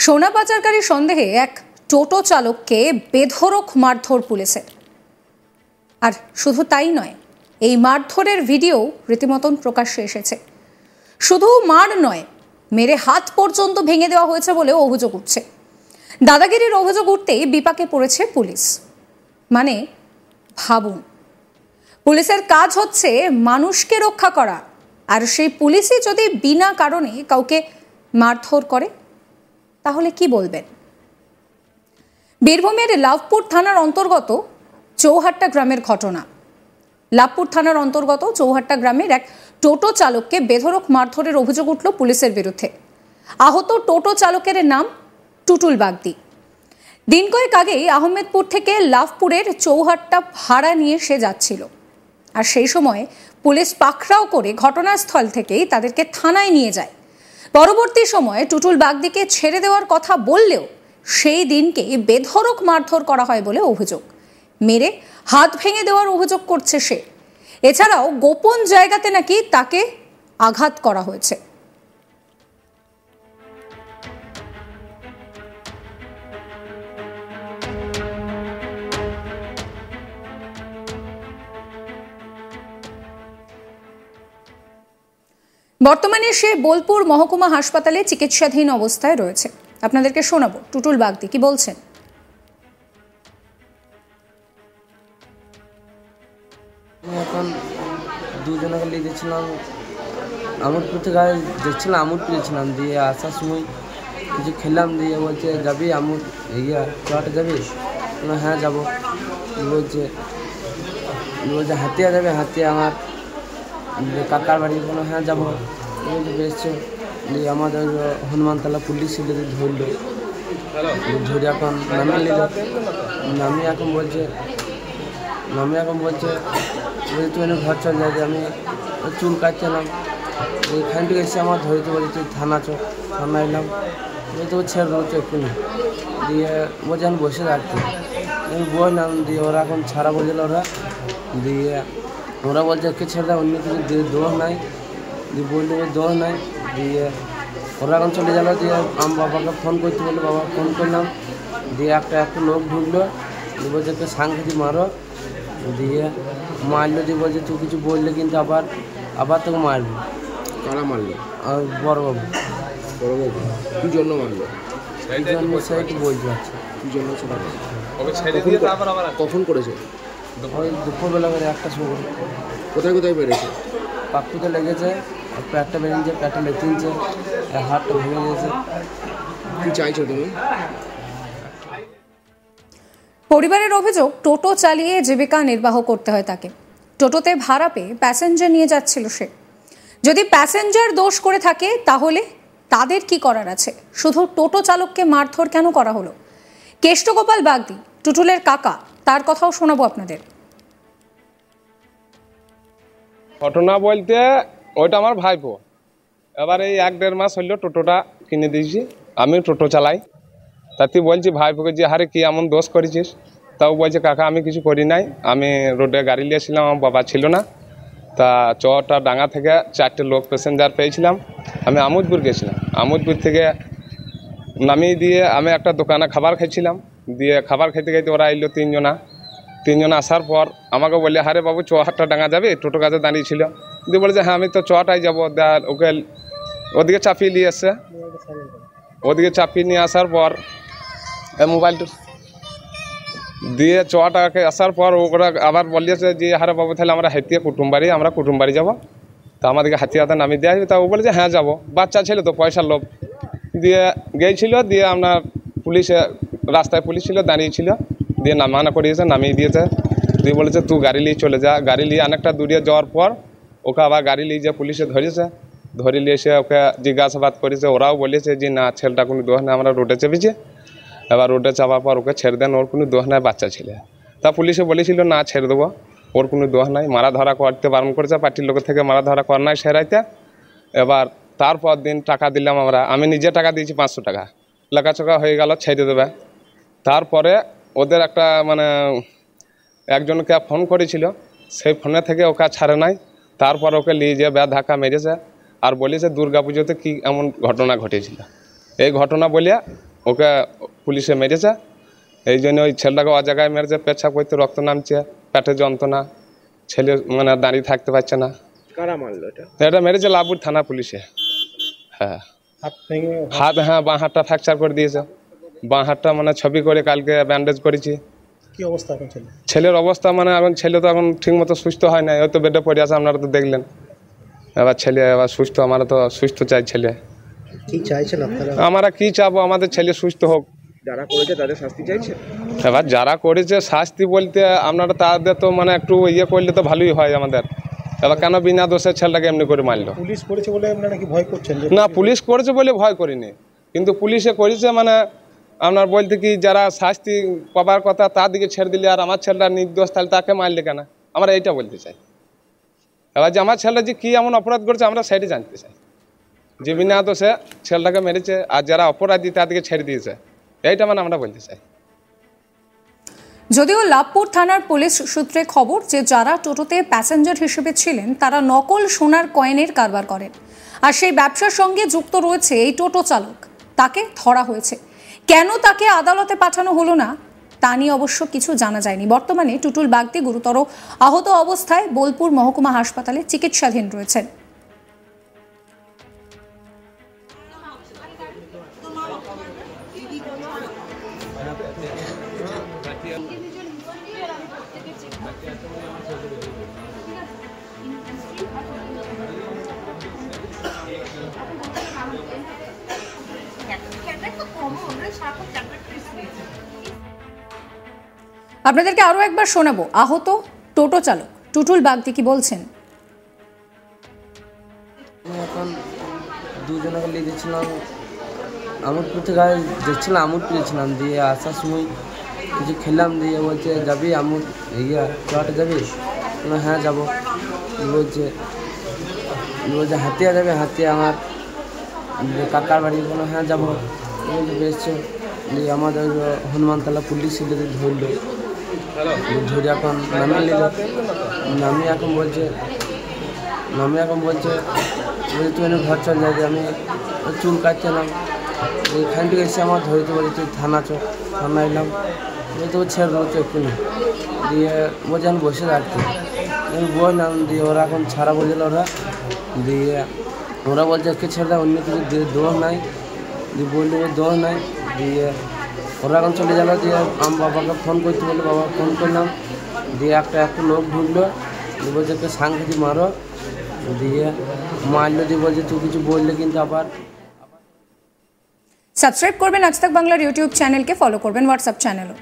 সোনা পাচারকারী সন্দেহে এক টোটো চালককে বেধড়ক মারধর পুলিশের। আর শুধু তাই নয়, এই মারধরের ভিডিও রীতিমতন প্রকাশ্যে এসেছে। শুধু মার নয়, মেরে হাত পর্যন্ত ভেঙে দেওয়া হয়েছে বলেও অভিযোগ উঠছে। দাদাগিরির অভিযোগ উঠতেই বিপাকে পড়েছে পুলিশ। মানে ভাবুন, পুলিশের কাজ হচ্ছে মানুষকে রক্ষা করা, আর সেই পুলিশই যদি বিনা কারণে কাউকে মারধর করে তাহলে কি বলবেন? বীরভূমের লাভপুর থানার অন্তর্গত চৌহাট্টা গ্রামের ঘটনা। লাভপুর থানার অন্তর্গত চৌহাট্টা গ্রামের এক টোটো চালককে বেধড়ক মারধরের অভিযোগ উঠল পুলিশের বিরুদ্ধে। আহত টোটো চালকের নাম টুটুল বাগদি। দিন কয়েক আগেই আহমেদপুর থেকে লাভপুরের চৌহাট্টা ভাড়া নিয়ে সে যাচ্ছিল, আর সেই সময় পুলিশ পাকড়াও করে ঘটনাস্থল থেকেই তাদেরকে থানায় নিয়ে যায়। পরবর্তী সময়ে টুটুল বাগদিকে ছেড়ে দেওয়ার কথা বললেও সেই দিনকে বেধড়ক মারধর করা হয় বলে অভিযোগ। মেরে হাত ভেঙে দেওয়ার অভিযোগ করছে সে। এছাড়াও গোপন জায়গাতে নাকি তাকে আঘাত করা হয়েছে। বর্তমানে সে বোলপুর মহকুমা হাসপাতালে চিকিৎসাধীন অবস্থায় রয়েছে। আপনাদেরকে শোনাবো টুটুল বাগদি কি বলছেন। এখন দুজনকে নিয়ে যাচ্ছিলাম, আমোদপুর থেকে যাচ্ছিলাম, আমোদপুর যাচ্ছিলাম। দিয়ে আসার সময় কিছু খেলাম, দিয়ে বলছে যাবি আমোদ চটে যাবি? হ্যাঁ যাবো। বলছে হাতিয়া যাবে? হাতিয়া আমার কাকার বাড়ি। বলো হ্যাঁ যাবো। বলছে বেশ। দিয়ে আমাদের হনুমানতলা পুলিশ ধরলো, ধরে এখন নামিয়ে নিল। নামিয়ে এখন বলছে তুই ঘর চল যাই। আমি চুল কাটছিলাম, এখান থেকে এসে আমার ধরেতে বলছে তুই থানা এলাম। বলতে ছেড়ে দেবো তো এক্ষুনি। দিয়ে বলছে আমি বসে রাখছি। আমি বললাম, দিয়ে ওরা এখন ছাড়া বলছিল। ওরা বলছে কে ছেড়ে দেয়, অন্য কিছু দোষ নাই। দিয়ে বললো দোষ নাই। দিয়ে ওরা এখন চলে গেল। দিয়ে আমি বাবাকে ফোন করতে বললো, বাবা ফোন করলাম। দিয়ে একটা লোক ঢুকলো, বলছে কে সাংঘাতিক মারো। দিয়ে মারলো। দিয়ে বলছে তুই কিছু বললে কিন্তু আবার তোকে মারবি। কারা মারলো? বড়বাবু। কি জন্য মারলো? সেইটি বলতে পারছি কি জন্য কখন করেছে? ওই দুপুরবেলা করে একটা সময়। কোথায় মেরেছে? পাপ্পুতে লেগেছে, পেটটা বেরিয়েছে, পেটটা লেটিনছে, হাতটা ভেঙে গেছে। কি চাইছো তুমি? পরিবারের অভিযোগ, টোটো চালিয়ে জীবিকা নির্বাহ করতে হয় তাকে। টোটোতে ভাড়া পেয়ে প্যাসেঞ্জার নিয়ে যাচ্ছিল সে। যদি প্যাসেঞ্জার দোষ করে থাকে তাহলে তাদের কি করার আছে? শুধু টোটো চালককে মারধর কেন করা হলো? কেষ্টগোপাল বাগদি টুটুলের কাকা, তার কথাও শোনাবো আপনাদের। ঘটনা বলতে ওইটা আমার ভাইপো। এবার এই 1-1.5 মাস হইলো টোটোটা কিনে দিয়েছি। আমি টোটো চালাই। তাতে বলছি ভাইপোকে যে হারে কি এমন দোষ করেছিস? তাও বলছে কাকা আমি কিছু করি নাই, আমি রোডে গাড়ি নিয়েছিলাম, আমার বাবা ছিল না। তা চটা ডাঙ্গা থেকে 4টে লোক প্যাসেঞ্জার পেয়েছিলাম। আমি আমোদপুর গেছিলাম। আমোদপুর থেকে নামিয়ে দিয়ে আমি একটা দোকানে খাবার খাইছিলাম। দিয়ে খাবার খেতে ওরা এলো 3 জনা আসার পর আমাকে বললে হারে বাবু চৌহাট্টা ডাঙ্গা যাবে? টোটো কাছে দাঁড়িয়েছিল। দিয়ে বলেছে হ্যাঁ আমি তো চটাই যাবো। ওকে ওদিকে চাপিয়ে নিয়ে এসছে। ওদিকে চাপিয়ে নিয়ে আসার পর মোবাইলটা দিয়ে চটাকে আসার পর ওরা আবার বলিয়েছে যে হারে বাবু তাহলে আমরা হাতিয়া আমরা কুটুম বাড়ি যাবো, তা আমাদেরকে হাতিয়াতে নামিয়ে দেওয়া যাবে। তা ও বলেছে হ্যাঁ যাবো। বাচ্চা ছিল তো, পয়সার লোভ। দিয়ে গিয়েছিল। দিয়ে আপনার পুলিশে রাস্তায় পুলিশ ছিল, দাঁড়িয়েছিল। দিয়ে নামানা করিয়েছে, নামিয়ে দিয়েছে। দিয়ে বলেছে তুই গাড়ি নিয়ে চলে যা। গাড়ি নিয়ে অনেকটা দূরে যাওয়ার পর ওকে আবার গাড়ি নিয়ে যে পুলিশে ধরে নিয়ে এসে ওকে জিজ্ঞাসাবাদ করেছে। ওরাও বলেছে যে না ছেলেটা কোনো দোষ নেই, আমরা রোডে চেপেছি। এবার রোডে চাপার পর ওকে ছেড়ে দেন, ওর কোনো দোষ নাই, বাচ্চা ছেলে। তা পুলিশে বলেছিল না ছেড়ে দেবো, ওর কোনো দোষ নাই। মারা ধরা করতে বারণ করেছে পার্টির লোকের থেকে, মারা ধরা কর নাই সেরাইতে। এবার তারপর দিন টাকা দিলাম আমি নিজে টাকা দিয়েছি 500 টাকা। লেখাচোখা হয়ে গেল, ছেড়ে দেবে। তারপরে ওদের একটা একজনকে ফোন করেছিল, সেই ফোনে থেকে ওকে ছাড়ে নাই। তারপর ওকে নিয়ে যেয়ে ধাক্কা মেরেছে আর বলেছে দুর্গা পুজোতে কি এমন ঘটনা ঘটেছিল। এই ঘটনা বলে ওকে পুলিশে মেরেছে, এই জন্য ওই ছেলেটাকে অজায়গায় মেরেছে, পেচ্ছাপ করতে রক্ত নামছে, পেটে যন্ত্রণা, ছেলে মানে দাঁড়িয়ে থাকতে পারছে না। কারা মারলো এটা? এটা মেরেছে লাভপুর থানা পুলিশে। হ্যাঁ হাত, হ্যাঁ বাঁ হাতটা ফ্র্যাকচার করে দিয়েছে, বাঁ হাতটা মানে ছবি করে কালকে ব্যান্ডেজ করেছি। কি অবস্থা এখন ছেলের অবস্থা মানে এখন ছেলে তো এখন ঠিক মতো সুস্থ হয় না, হয়তো বেডে পড়ে আছে, আপনারা তো দেখলেন। এবার ছেলে এবার সুস্থ, আমরা তো সুস্থ চাই ছেলে। কি চাইছেন আপনারা? আমরা কি চাবো, আমাদের ছেলে সুস্থ হোক। যারা করেছে তাদের শাস্তি চাইছে? এবার যারা করেছে শাস্তি বলতে আপনারা তাদের তো মানে একটু ইয়ে করলে তো ভালোই হয় আমাদের। এবার কেন বিনা দোষে ছেলেটাকে এমনি করে মারলো? পুলিশ করেছে বলে আপনারা নাকি ভয় করছেন? না, পুলিশ করেছে বলে ভয় করিনি, কিন্তু পুলিশে করেছে মানে আপনার বলতে কি যারা শাস্তি পাবার কথা তার দিকে ছেড়ে দিলে, আর আমার ছেলেটা নির্দোষ, তাহলে তাকে মারলে কেন? আমরা এইটা বলতে চাই। এবার যে আমার ছেলেটা যে কী এমন অপরাধ করেছে আমরা সেটাই জানতে চাই, যে বিনা দোষে ছেলেটাকে মেরেছে আর যারা অপরাধী তাদেরকে ছেড়ে দিয়েছে, এইটা মানে আমরা বলতে চাই। যদিও লাভপুর থানার পুলিশ সূত্রে খবর যে যারা টোটোতে প্যাসেঞ্জার হিসেবে ছিলেন তারা নকল সোনার কয়েনের কারবার করেন, আর সেই ব্যবসার সঙ্গে যুক্ত রয়েছে এই টোটো চালক। তাকে ধরা হয়েছে, কেন তাকে আদালতে পাঠানো হলো না তা নিয়ে অবশ্য কিছু জানা যায়নি। বর্তমানে টুটুল বাগদি গুরুতর আহত অবস্থায় বোলপুর মহকুমা হাসপাতালে চিকিৎসাধীন রয়েছেন। আপনাদেরকে আরো একবার শোনাবো আহত টোটো চালক টুটুল বাগদি কি বলছেন। আমি এখন দুজনকে নিয়ে যাচ্ছিলাম, আমোদপুর থেকে যাচ্ছিলাম, আমোদ পেয়েছিলাম, দিয়ে আসার সময় কিছু খেলাম, দিয়ে বলছে যাবি আমোদ চড়াতে যাবি? হ্যাঁ যাবো। বলছে হাতিয়া যাবে? হাতিয়া আমার কাকার বাড়ি। বলো হ্যাঁ যাবো। বলছে বেশ। দিয়ে আমাদের হনুমানতলা পুলিশ ধরলো, ধরে এখন নামিয়ে নিল। নামিয়ে এখন বলছে তুই এনে ঘর চল যাবি। আমি চুল কাটছিলাম, এখান থেকে এসে আমার ধরতে বলছে তুই থানা এলাম। বলতে ও ছেড়ে দেবো এক্ষুনি। দিয়ে বলছে আমি বসে থাকছি, আমি বললাম। দিয়ে ওরা এখন ছাড়া বলছিল, দিয়ে ওরা বলছে কে ছেড়ে দেয়, অন্য কিছু দোষ নাই। দিয়ে বললো দোষ নাই। দিয়ে ওরা এখন চলে গেল। দিয়ে আমি বাবাকে ফোন করতে বললো, বাবা ফোন করলাম। দিয়ে একটা লোক ঢুকলো, দিয়ে বলছে কে সাংঘাতিক মারো। দিয়ে মারলো, দিয়ে বলছে তুই কিছু বললে কিন্তু আবার। সাবস্ক্রাইব করবেন আজ তাক বাংলার ইউটিউব চ্যানেলকে, ফলো করবেন হোয়াটসঅ্যাপ চ্যানেলও।